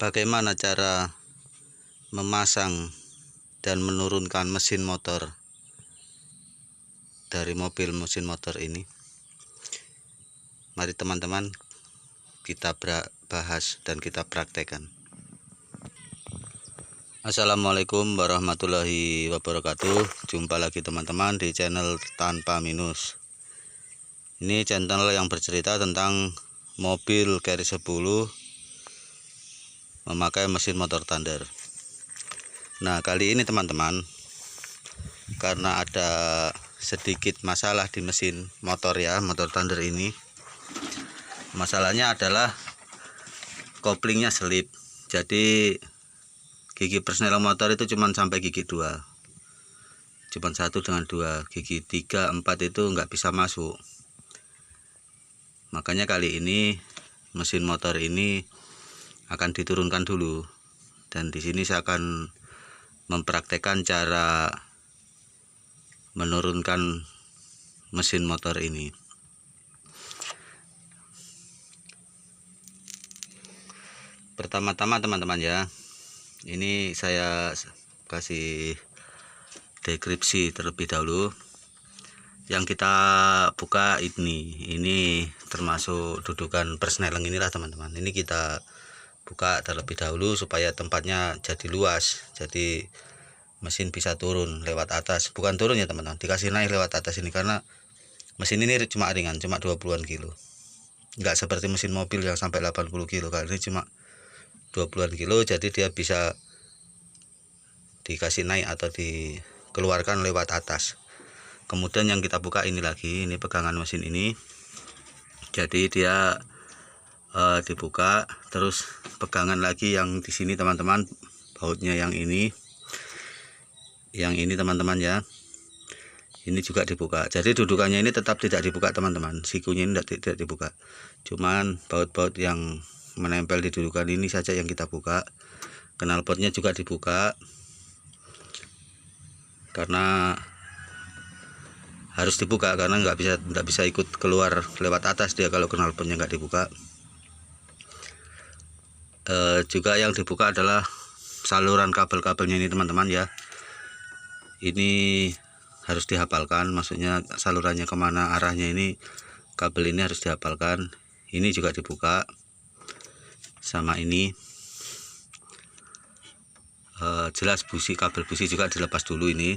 Bagaimana cara memasang dan menurunkan mesin motor dari mobil mesin motor ini? Mari teman-teman kita bahas dan kita praktekkan. Assalamualaikum warahmatullahi wabarakatuh. Jumpa lagi teman-teman di channel Tanpa Minus. Ini channel yang bercerita tentang mobil Carry 10 memakai mesin motor Thunder. Nah, kali ini teman-teman, karena ada sedikit masalah di mesin motor motor Thunder ini. Masalahnya adalah koplingnya selip. Jadi gigi persneling motor itu cuma sampai gigi 2, cuma 1 dengan 2, gigi 3, 4 itu nggak bisa masuk. Makanya kali ini mesin motor ini akan diturunkan dulu, dan di sini saya akan mempraktekkan cara menurunkan mesin motor ini. Pertama-tama teman-teman ini saya kasih deskripsi terlebih dahulu. Yang kita buka ini termasuk dudukan persneling inilah teman-teman. Ini kita buka terlebih dahulu supaya tempatnya jadi luas, jadi mesin bisa turun lewat atas. Bukan turun ya teman-teman, dikasih naik lewat atas ini, karena mesin ini cuma ringan, cuma 20-an kilo. Enggak seperti mesin mobil yang sampai 80 kilo, kali ini cuma 20-an kilo, jadi dia bisa dikasih naik atau dikeluarkan lewat atas. Kemudian yang kita buka ini lagi, ini pegangan mesin ini. Jadi dia dibuka, terus pegangan lagi yang di sini teman-teman, bautnya yang ini teman-teman ini juga dibuka. Jadi dudukannya ini tetap tidak dibuka teman-teman, sikunya ini tidak dibuka, cuman baut-baut yang menempel di dudukan ini saja yang kita buka. Knalpotnya juga dibuka, karena harus dibuka karena nggak bisa ikut keluar lewat atas dia kalau knalpotnya nggak dibuka. Juga yang dibuka adalah saluran kabel-kabelnya ini teman-teman ini harus dihafalkan, maksudnya salurannya kemana arahnya, ini kabel ini harus dihafalkan. Ini juga dibuka, sama ini jelas busi, kabel busi juga dilepas dulu. Ini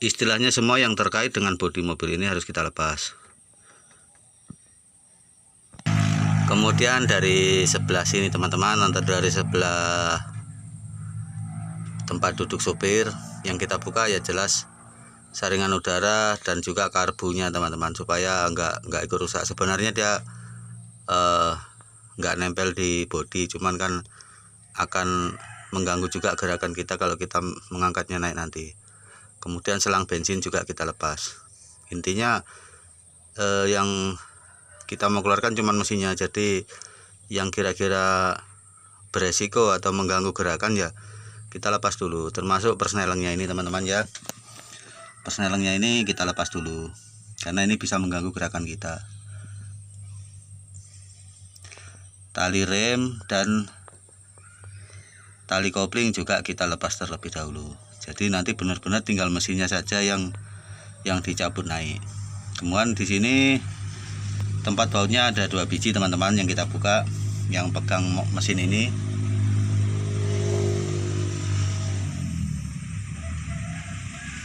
istilahnya semua yang terkait dengan bodi mobil ini harus kita lepas. Kemudian dari sebelah sini teman-teman, atau dari sebelah tempat duduk sopir, yang kita buka ya jelas saringan udara dan juga karbunya teman-teman, supaya nggak ikut rusak. Sebenarnya dia nggak nempel di bodi, cuman kan akan mengganggu juga gerakan kita kalau kita mengangkatnya naik nanti. Kemudian selang bensin juga kita lepas. Intinya yang kita mau keluarkan cuman mesinnya, jadi yang kira-kira beresiko atau mengganggu gerakan kita lepas dulu, termasuk persnelingnya ini teman-teman persnelingnya ini kita lepas dulu, karena ini bisa mengganggu gerakan kita. Tali rem dan tali kopling juga kita lepas terlebih dahulu. Jadi nanti benar-benar tinggal mesinnya saja yang dicabut naik. Kemudian di sini tempat bautnya ada 2 biji teman-teman yang kita buka, yang pegang mesin ini.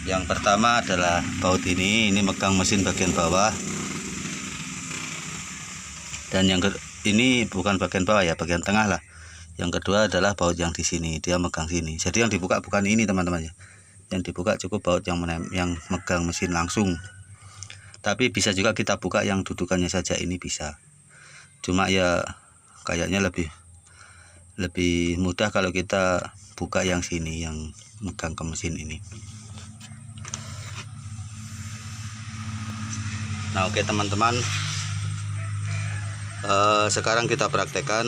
Yang pertama adalah baut ini megang mesin bagian bawah, dan yang ini bukan bagian bawah bagian tengah lah. Yang kedua adalah baut yang di sini, dia megang sini. Jadi yang dibuka bukan ini teman-teman yang dibuka cukup baut yang megang mesin langsung. Tapi bisa juga kita buka yang dudukannya saja, ini bisa. Cuma kayaknya lebih mudah kalau kita buka yang sini, yang megang ke mesin ini. Nah, oke teman-teman, sekarang kita praktekkan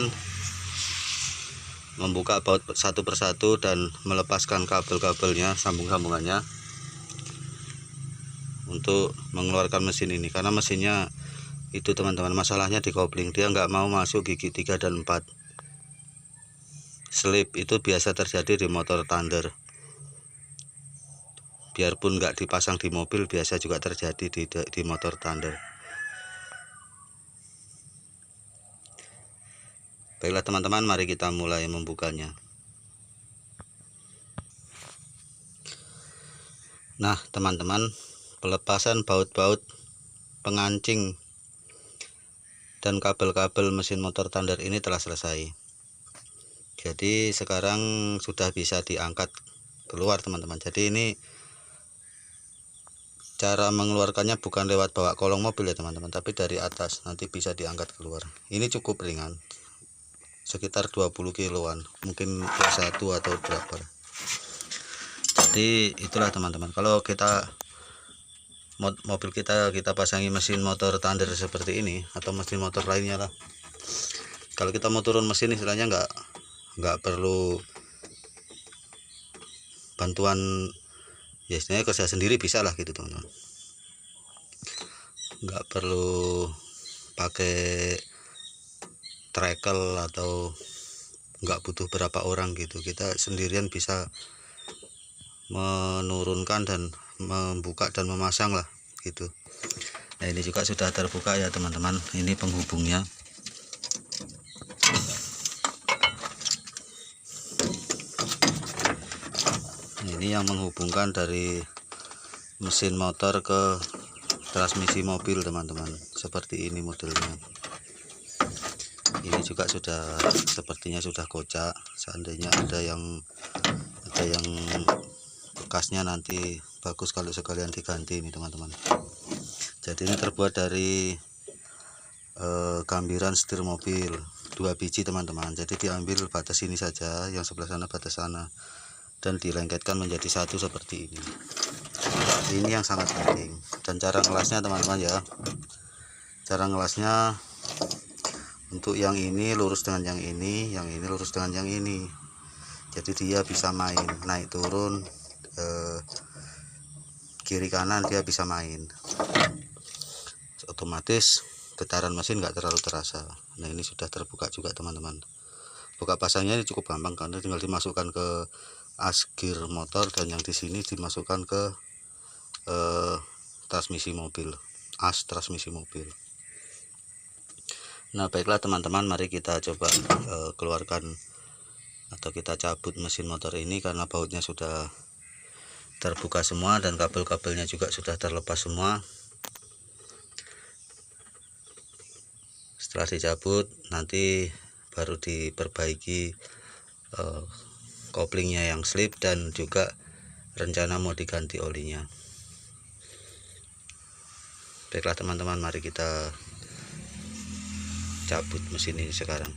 membuka baut satu persatu dan melepaskan kabel-kabelnya, sambung-sambungannya, untuk mengeluarkan mesin ini. Karena mesinnya itu teman-teman, masalahnya di kopling, dia nggak mau masuk gigi 3 dan 4. slip itu biasa terjadi di motor Thunder. Biarpun nggak dipasang di mobil, biasa juga terjadi di motor Thunder. Baiklah teman-teman, mari kita mulai membukanya. Nah teman-teman, pelepasan baut-baut pengancing dan kabel-kabel mesin motor Thunder ini telah selesai. Jadi sekarang sudah bisa diangkat keluar teman-teman. Jadi ini cara mengeluarkannya bukan lewat bawa kolong mobil ya teman-teman, tapi dari atas nanti bisa diangkat keluar. Ini cukup ringan, sekitar 20 kiloan, mungkin 21 atau berapa. Jadi itulah teman-teman, kalau kita mobil kita pasangi mesin motor Thunder seperti ini atau mesin motor lainnya lah, kalau kita mau turun mesin istilahnya nggak perlu bantuan, ya istilahnya kerja sendiri bisa lah gitu teman-teman. Nggak perlu pakai trekel atau nggak butuh berapa orang gitu, kita sendirian bisa menurunkan dan membuka dan memasang lah gitu. Nah ini juga sudah terbuka ya teman-teman, ini penghubungnya. Ini yang menghubungkan dari mesin motor ke transmisi mobil teman-teman, seperti ini modelnya. Ini juga sudah sepertinya sudah kocak, seandainya ada yang bekasnya nanti bagus kalau sekalian diganti ini teman-teman. Jadi ini terbuat dari gambiran setir mobil 2 biji teman-teman. Jadi diambil batas ini saja, yang sebelah sana batas sana, dan dilengketkan menjadi satu seperti ini. Ini yang sangat penting. Dan cara ngelasnya teman-teman ya, cara ngelasnya untuk yang ini lurus dengan yang ini lurus dengan yang ini. Jadi dia bisa main naik turun, kiri kanan dia bisa main. Otomatis getaran mesin nggak terlalu terasa. Nah ini sudah terbuka juga teman-teman. Buka pasangnya ini cukup gampang karena tinggal dimasukkan ke as gear motor, dan yang di sini dimasukkan ke transmisi mobil, as transmisi mobil. Nah baiklah teman-teman, mari kita coba keluarkan atau kita cabut mesin motor ini, karena bautnya sudah terbuka semua dan kabel-kabelnya juga sudah terlepas semua. Setelah dicabut nanti baru diperbaiki koplingnya yang slip, dan juga rencana mau diganti olinya. Baiklah teman-teman, mari kita cabut mesin ini sekarang.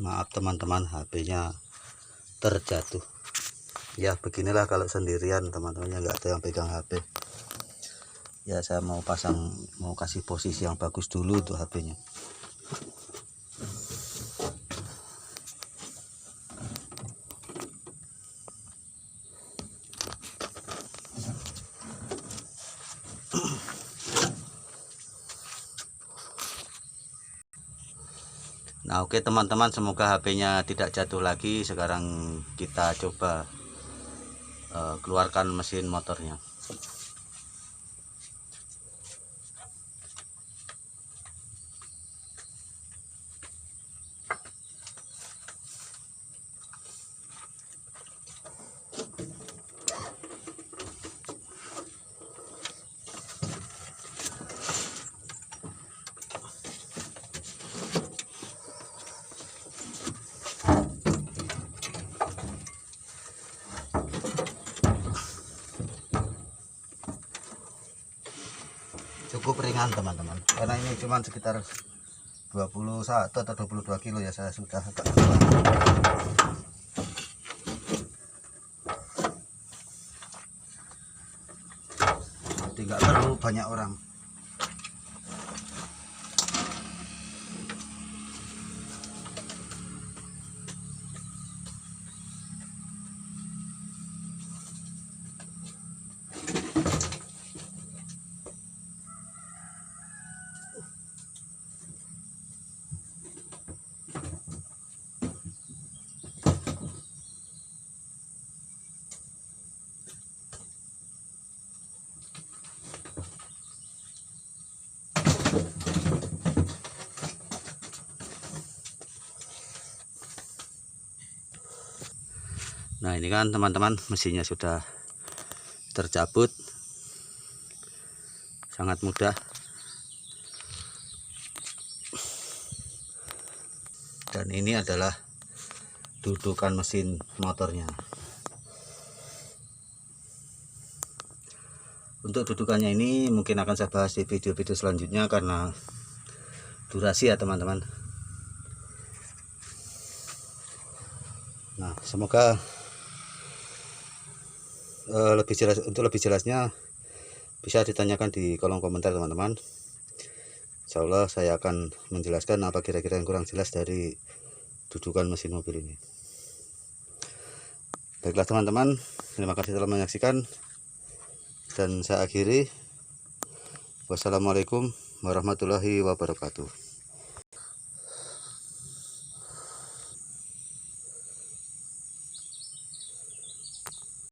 Maaf teman-teman, HP-nya terjatuh. Ya beginilah kalau sendirian teman-temannya, nggak ada yang pegang HP. Ya saya mau kasih posisi yang bagus dulu untuk HP-nya. Nah oke teman-teman, semoga HP-nya tidak jatuh lagi. Sekarang kita coba keluarkan mesin motornya. Cukup ringan teman-teman, karena ini cuma sekitar 21 atau 22 kilo ya, saya sudah agak jadi nggak perlu banyak orang. Nah ini kan teman-teman, mesinnya sudah tercabut, sangat mudah. Dan ini adalah dudukan mesin motornya. Untuk dudukannya ini mungkin akan saya bahas di video-video selanjutnya karena durasi ya teman-teman. Nah semoga lebih jelasnya bisa ditanyakan di kolom komentar teman-teman. Insya Allah saya akan menjelaskan apa kira-kira yang kurang jelas dari dudukan mesin mobil ini. Baiklah teman-teman, terima kasih telah menyaksikan dan saya akhiri. Wassalamualaikum warahmatullahi wabarakatuh.